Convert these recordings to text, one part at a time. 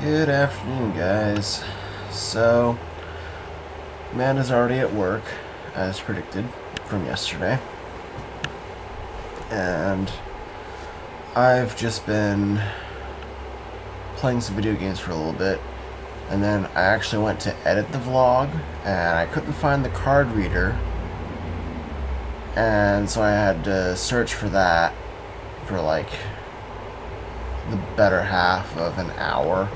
Good afternoon, guys. So, Amanda's already at work, as predicted from yesterday. And I've just been playing some video games for a little bit. And then I actually went to edit the vlog, and I couldn't find the card reader. And so I had to search for that for like the better half of an hour.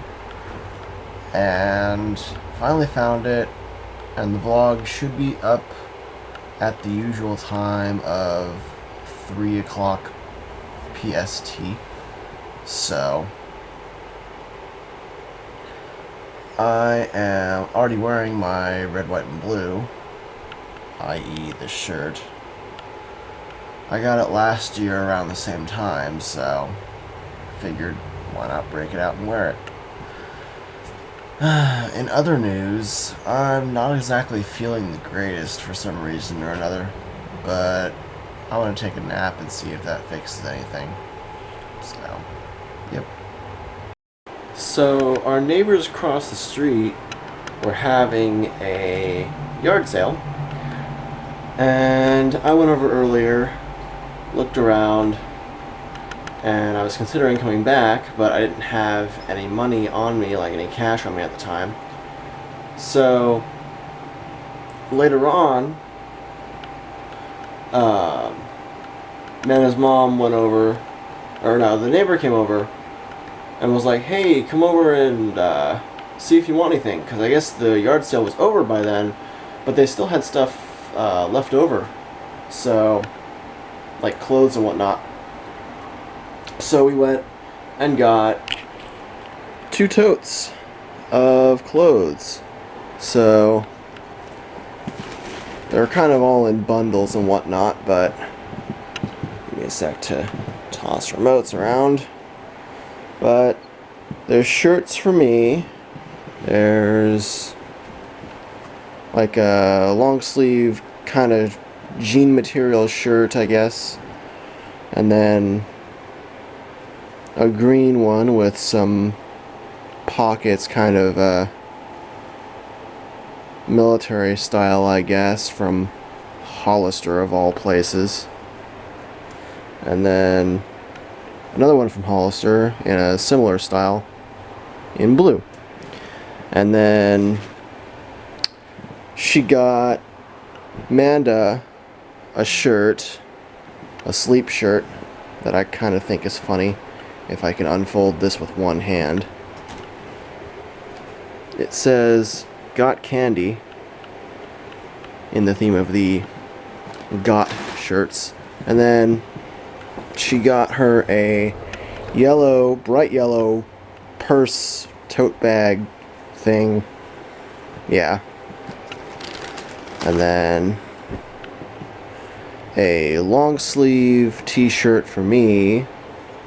And finally found it, and the vlog should be up at the usual time of 3 o'clock PST. So I am already wearing my red, white, and blue, i.e. the shirt. I got it last year around the same time, so figured why not break it out and wear it. In other news, I'm not exactly feeling the greatest for some reason or another, but I want to take a nap and see if that fixes anything. So, yep. So, our neighbors across the street were having a yard sale, and I went over earlier, looked around, and I was considering coming back, but I didn't have any money on me, like any cash on me at the time. So later on, Nana's mom went over, or no, the neighbor came over and was like, "Hey, come over and see if you want anything," because I guess the yard sale was over by then, but they still had stuff left over, so like clothes and whatnot. So we went and got 2 totes of clothes. So they're kind of all in bundles and whatnot, but give me a sec to toss remotes around. But there's shirts for me. There's like a long sleeve kind of jean material shirt, I guess. And then a green one with some pockets, kind of military style, I guess, from Hollister of all places. And then another one from Hollister in a similar style in blue. And then she got Amanda a shirt, a sleep shirt, that I kind of think is funny if I can unfold this with one hand. It says "Got Candy" in the theme of the Got shirts. And then she got her a yellow, bright yellow purse tote bag thing. Yeah. And then a long sleeve t-shirt for me,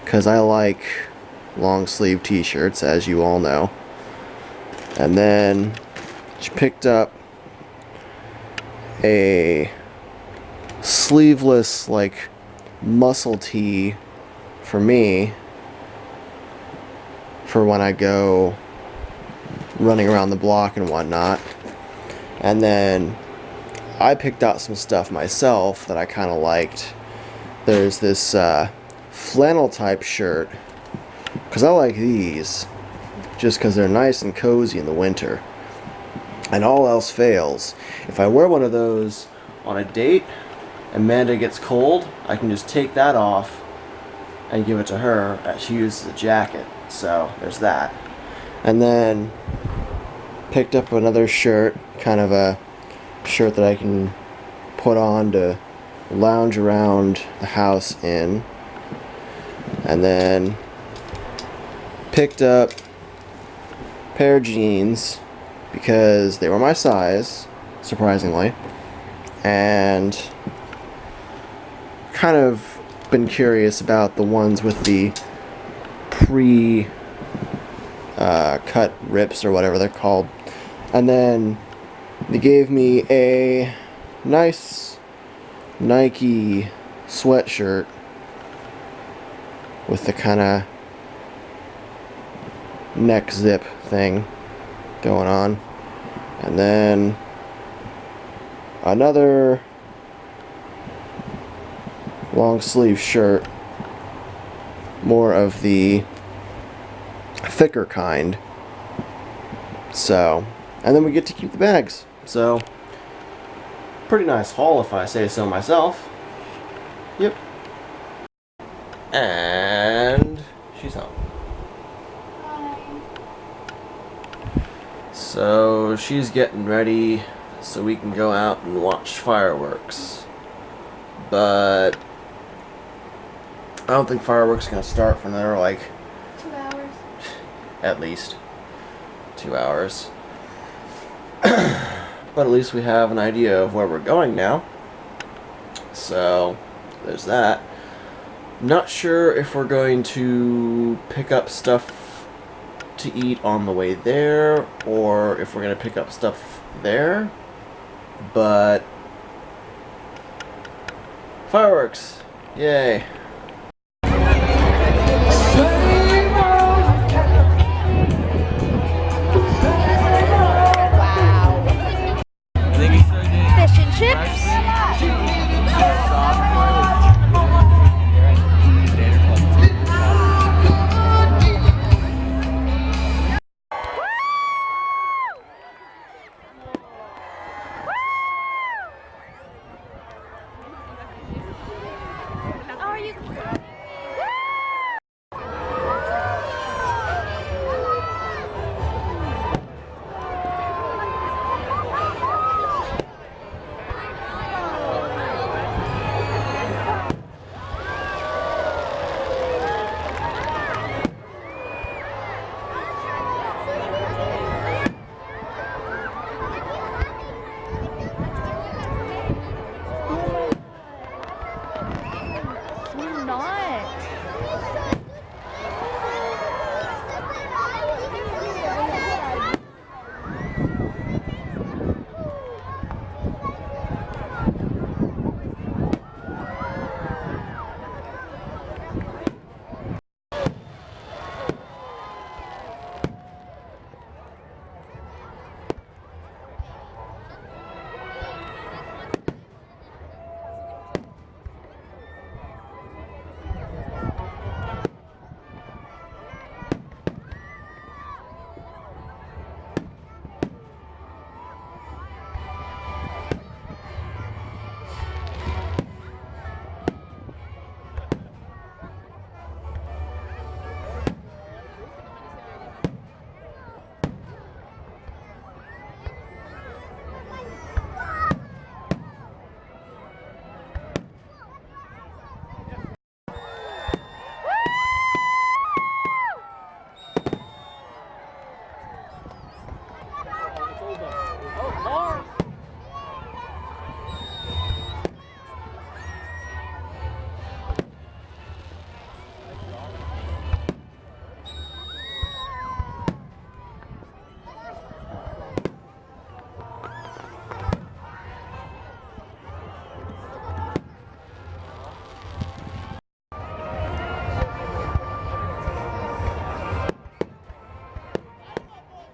because I like long sleeve t-shirts, as you all know. And then she picked up a sleeveless, like, muscle tee for me for when I go running around the block and whatnot. And then I picked out some stuff myself that I kind of liked. There's this flannel type shirt, because I like these just because they're nice and cozy in the winter. And all else fails, if I wear one of those on a date, Amanda gets cold, I can just take that off and give it to her as she uses a jacket. So there's that. And then picked up another shirt, kind of a shirt that I can put on to lounge around the house in. And then picked up a pair of jeans because they were my size, surprisingly. And kind of been curious about the ones with the cut rips or whatever they're called. And then they gave me a nice Nike sweatshirt with the kind of neck zip thing going on. And then another long sleeve shirt, more of the thicker kind. So, and then we get to keep the bags. So, pretty nice haul if I say so myself. Yep. And she's home. So she's getting ready so we can go out and watch fireworks. But I don't think fireworks are going to start for another, like, 2 hours. At least 2 hours. But at least we have an idea of where we're going now. So there's that. Not sure if we're going to pick up stuff to eat on the way there, or if we're going to pick up stuff there. But fireworks! Yay! Wow. Fish and chips. Are you? You're not.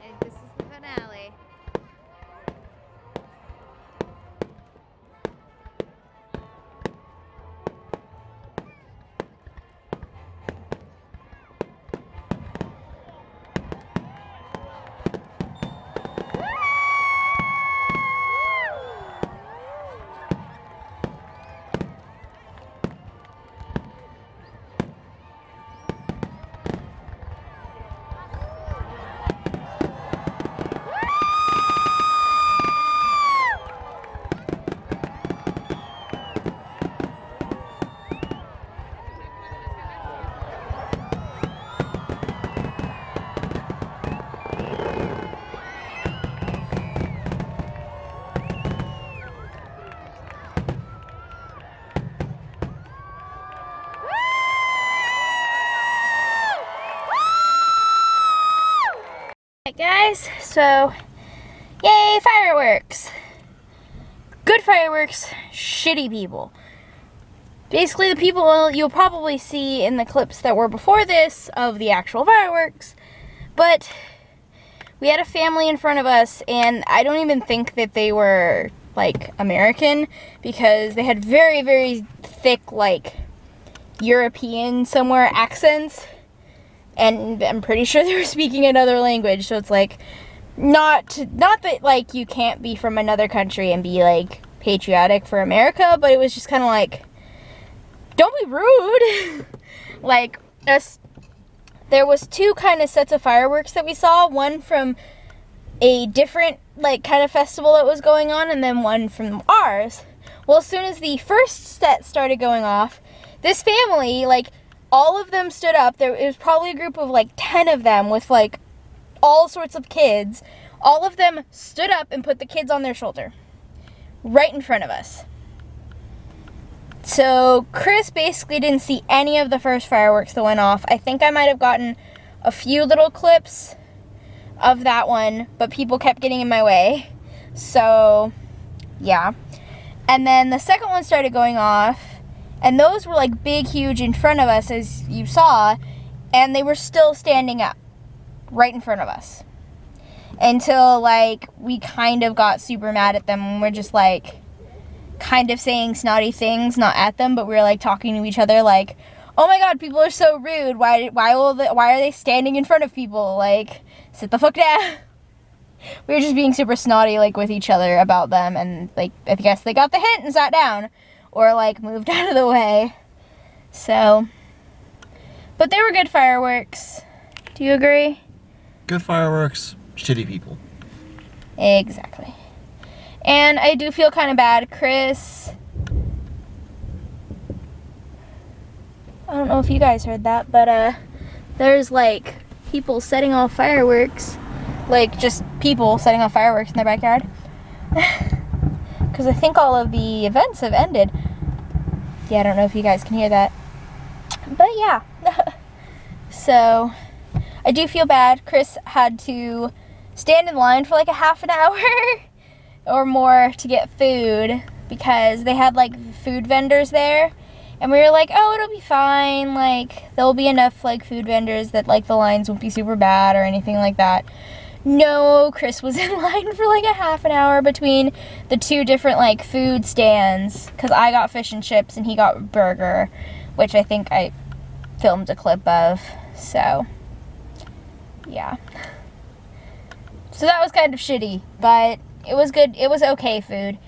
And this is the finale. Alright guys, so yay, fireworks! Good fireworks, shitty people. Basically the people you'll probably see in the clips that were before this of the actual fireworks, But we had a family in front of us, and I don't even think that they were, like, American, because they had very, very thick, like, European somewhere accents, and I'm pretty sure they were speaking another language, so it's, like, not that, like, you can't be from another country and be, like, patriotic for America, but it was just kind of like, don't be rude. Like, there was two kind of sets of fireworks that we saw, one from a different, like, kind of festival that was going on, and then one from ours. Well, as soon as the first set started going off, this family, like, all of them stood up. It was probably a group of, like, 10 of them with, like, all sorts of kids. All of them stood up and put the kids on their shoulder, right in front of us. So Chris basically didn't see any of the first fireworks that went off. I think I might have gotten a few little clips of that one, but people kept getting in my way. So, yeah. And then the second one started going off, and those were, like, big, huge in front of us, as you saw, and they were still standing up right in front of us. Until, like, we kind of got super mad at them, and we're just, like, kind of saying snotty things, not at them, but we were, like, talking to each other, like, oh my god, people are so rude, why are they standing in front of people, like, sit the fuck down. We were just being super snotty, like, with each other about them, and, like, I guess they got the hint and sat down, or, like, moved out of the way. So, but they were good fireworks. Do you agree? Good fireworks, shitty people. Exactly. And I do feel kind of bad. Chris, I don't know if you guys heard that, but there's, like, people setting off fireworks. Like, just people setting off fireworks in their backyard. Because I think all of the events have ended. Yeah, I don't know if you guys can hear that. But yeah. So, I do feel bad. Chris had to stand in line for, like, a half an hour or more to get food, because they had, like, food vendors there, and we were like, oh, it'll be fine, like, there'll be enough, like, food vendors that, like, the lines won't be super bad or anything like that. No, Chris was in line for, like, a half an hour between the two different, like, food stands, because I got fish and chips and he got burger, which I think I filmed a clip of. So, yeah. So that was kind of shitty, but it was good. It was okay food.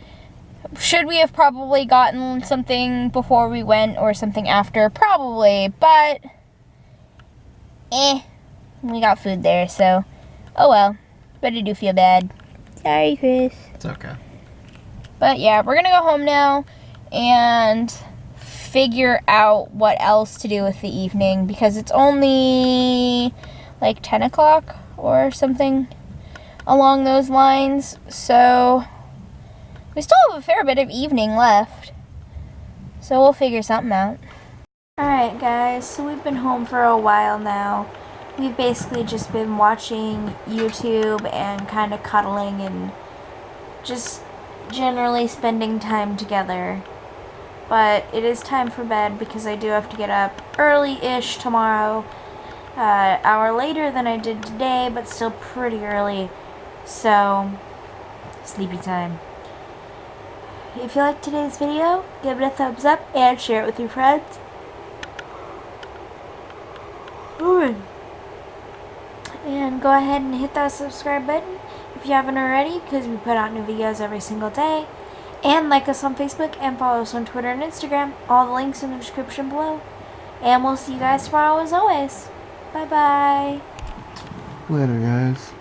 Should we have probably gotten something before we went or something after? Probably, but we got food there, so oh well. But I do feel bad. Sorry, Chris. It's okay. But yeah, we're gonna go home now and figure out what else to do with the evening, because it's only like 10 o'clock or something along those lines, so we still have a fair bit of evening left, so we'll figure something out. Alright guys, so we've been home for a while now. We've basically just been watching YouTube and kind of cuddling and just generally spending time together. But it is time for bed, because I do have to get up early-ish tomorrow. Hour later than I did today, but still pretty early. So, sleepy time. If you liked today's video, give it a thumbs up and share it with your friends. And go ahead and hit that subscribe button if you haven't already, because we put out new videos every single day. And like us on Facebook and follow us on Twitter and Instagram. All the links in the description below. And we'll see you guys tomorrow as always. Bye bye. Later, guys.